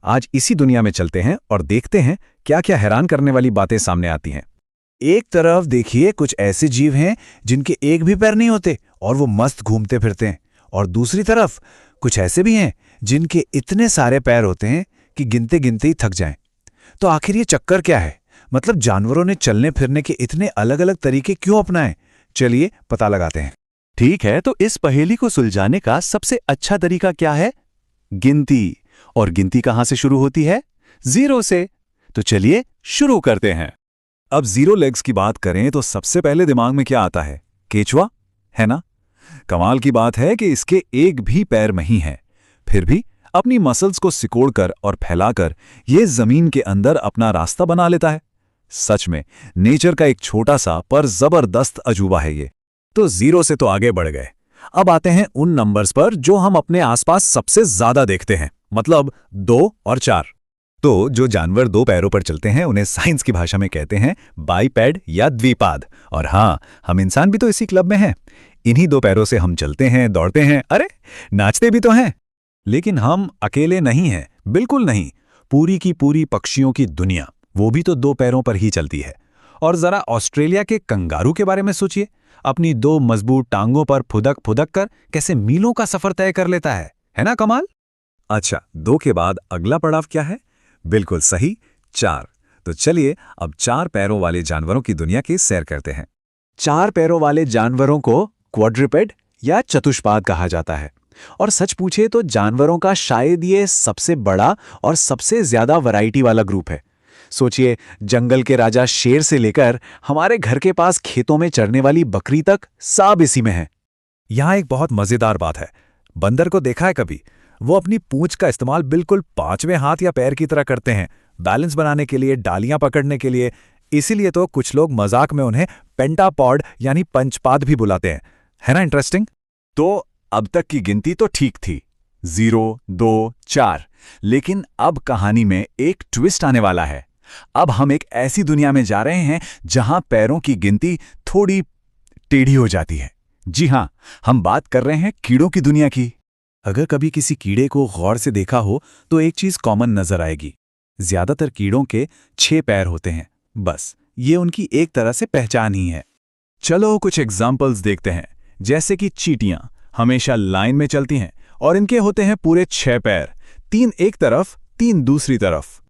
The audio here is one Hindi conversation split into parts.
आज इसी दुनिया में चलते हैं और देखते हैं क्या क्या हैरान करने वाली बातें सामने आती हैं। एक तरफ देखिए कुछ ऐसे जीव हैं जिनके एक भी पैर नहीं होते और वो मस्त घूमते फिरते हैं, और दूसरी तरफ कुछ ऐसे भी हैं जिनके इतने सारे पैर होते हैं कि गिनते गिनते ही थक जाएं। तो आखिर ये चक्कर क्या है? मतलब जानवरों ने चलने फिरने के इतने अलग अलग तरीके क्यों अपनाए? चलिए पता लगाते हैं। ठीक है, तो इस पहेली को सुलझाने का सबसे अच्छा तरीका क्या है? गिनती। और गिनती कहां से शुरू होती है? 0 से। तो चलिए शुरू करते हैं। अब 0 लेग्स की बात करें तो सबसे पहले दिमाग में क्या आता है? केचुआ, है ना? कमाल की बात है कि इसके एक भी पैर नहीं है, फिर भी अपनी मसल्स को सिकोड़कर और फैलाकर ये जमीन के अंदर अपना रास्ता बना लेता है। सच में नेचर का एक छोटा सा पर जबरदस्त अजूबा है ये। तो 0 से तो आगे बढ़ गए। अब आते हैं उन नंबर्स पर जो हम अपने आसपास सबसे ज्यादा देखते हैं, मतलब 2 और 4। तो जो जानवर 2 पैरों पर चलते हैं उन्हें साइंस की भाषा में कहते हैं बाइपेड या द्विपाद। और हाँ, हम इंसान भी तो इसी क्लब में हैं। इन्हीं 2 पैरों से हम चलते हैं, दौड़ते हैं, अरे नाचते भी तो हैं। लेकिन हम अकेले नहीं हैं, बिल्कुल नहीं। पूरी की पूरी पक्षियों की दुनिया, वो भी तो 2 पैरों पर ही चलती है। और जरा ऑस्ट्रेलिया के कंगारू के बारे में सोचिए, अपनी 2 मजबूत टांगों पर फुदक फुदक कर कैसे मीलों का सफर तय कर लेता है ना कमाल? अच्छा, 2 के बाद अगला पड़ाव क्या है? बिल्कुल सही, 4। तो चलिए अब 4 पैरों वाले जानवरों की दुनिया की सैर करते हैं। 4 पैरों वाले जानवरों को क्वाड्रूपेड या चतुष्पाद कहा जाता है। और सच पूछे तो जानवरों का शायद ये सबसे बड़ा और सबसे ज्यादा वैरायटी वाला ग्रुप है। सोचिए, जंगल के राजा शेर से लेकर हमारे घर के पास खेतों में चरने वाली बकरी तक सब इसी में है। यहां एक बहुत मजेदार बात है, बंदर को देखा है कभी? वो अपनी पूंछ का इस्तेमाल बिल्कुल 5वें हाथ या पैर की तरह करते हैं, बैलेंस बनाने के लिए, डालियां पकड़ने के लिए। इसीलिए तो कुछ लोग मजाक में उन्हें पेंटापॉड यानी पंचपाद भी बुलाते हैं, है ना इंटरेस्टिंग? तो अब तक की गिनती तो ठीक थी, 0, 2, 4। लेकिन अब कहानी में एक ट्विस्ट आने वाला है। अब हम एक ऐसी दुनिया में जा रहे हैं जहां पैरों की गिनती थोड़ी टेढ़ी हो जाती है। जी हां, हम बात कर रहे हैं कीड़ों की दुनिया की। अगर कभी किसी कीड़े को गौर से देखा हो तो एक चीज कॉमन नजर आएगी। ज्यादातर कीड़ों के 6 पैर होते हैं, बस ये उनकी एक तरह से पहचान ही है। चलो कुछ एग्जाम्पल्स देखते हैं। जैसे कि चींटियां हमेशा लाइन में चलती हैं और इनके होते हैं पूरे 6 पैर, 3 एक तरफ, 3 दूसरी तरफ।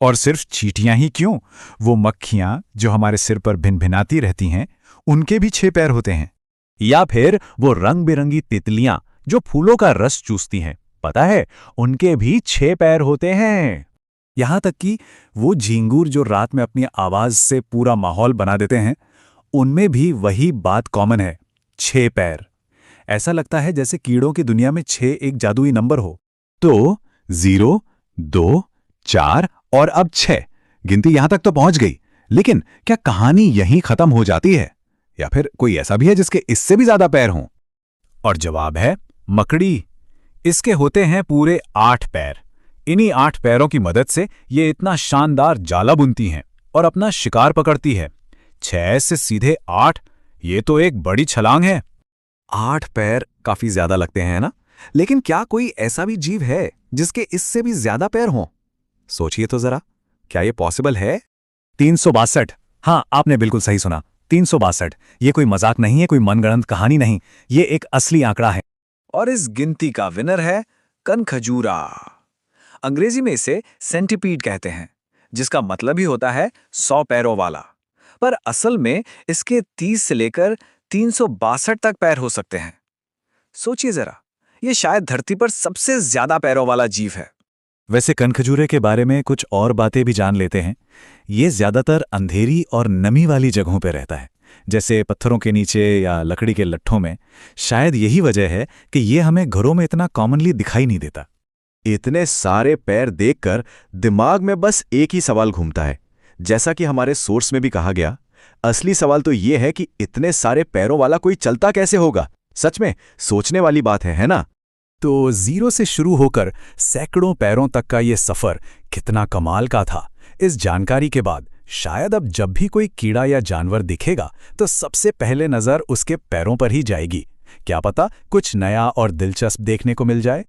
और सिर्फ चींटियां ही क्यों, वो मक्खियां जो हमारे सिर पर भिनभिनाती रहती हैं, उनके भी 6 पैर होते हैं। या फिर वो रंग बिरंगी तितलियां जो फूलों का रस चूसती हैं, पता है उनके भी 6 पैर होते हैं। यहां तक कि वो झींगुर जो रात में अपनी आवाज से पूरा माहौल बना देते हैं, उनमें भी वही बात कॉमन है, 6 पैर। ऐसा लगता है जैसे कीड़ों की दुनिया में 6 एक जादुई नंबर हो। तो 0, 2, 4 और अब 6, गिनती यहां तक तो पहुंच गई। लेकिन क्या कहानी यहीं खत्म हो जाती है, या फिर कोई ऐसा भी है जिसके इससे भी ज्यादा पैर हों? और जवाब है मकड़ी। इसके होते हैं पूरे 8 पैर। इन्हीं 8 पैरों की मदद से ये इतना शानदार जाला बुनती हैं और अपना शिकार पकड़ती है। 6 से सीधे 8, ये तो एक बड़ी छलांग है। 8 पैर काफी ज्यादा लगते हैं ना? लेकिन क्या कोई ऐसा भी जीव है जिसके इससे भी ज्यादा पैर हों? सोचिए तो जरा, क्या ये पॉसिबल है? 362। हाँ, आपने बिल्कुल सही सुना, 362। ये कोई मजाक नहीं है, कोई मनगढ़ंत कहानी नहीं, ये एक असली आंकड़ा है। और इस गिनती का विनर है कनखजूरा। अंग्रेजी में इसे सेंटीपीड कहते हैं, जिसका मतलब ही होता है 100 पैरों वाला। पर असल में इसके 30 से लेकर 362 तक पैर हो सकते हैं। सोचिए जरा, ये शायद धरती पर सबसे ज्यादा पैरों वाला जीव है। वैसे कनखजूरे के बारे में कुछ और बातें भी जान लेते हैं। ये ज्यादातर अंधेरी और नमी वाली जगहों पर रहता है, जैसे पत्थरों के नीचे या लकड़ी के लट्ठों में। शायद यही वजह है कि ये हमें घरों में इतना कॉमनली दिखाई नहीं देता। इतने सारे पैर देखकर दिमाग में बस एक ही सवाल घूमता है। जैसा कि हमारे सोर्स में भी कहा गया, असली सवाल तो ये है कि इतने सारे पैरों वाला कोई चलता कैसे होगा। सच में सोचने वाली बात है ना? तो 0 से शुरू होकर सैकड़ों पैरों तक का ये सफर कितना कमाल का था। इस जानकारी के बाद शायद अब जब भी कोई कीड़ा या जानवर दिखेगा तो सबसे पहले नजर उसके पैरों पर ही जाएगी। क्या पता कुछ नया और दिलचस्प देखने को मिल जाए।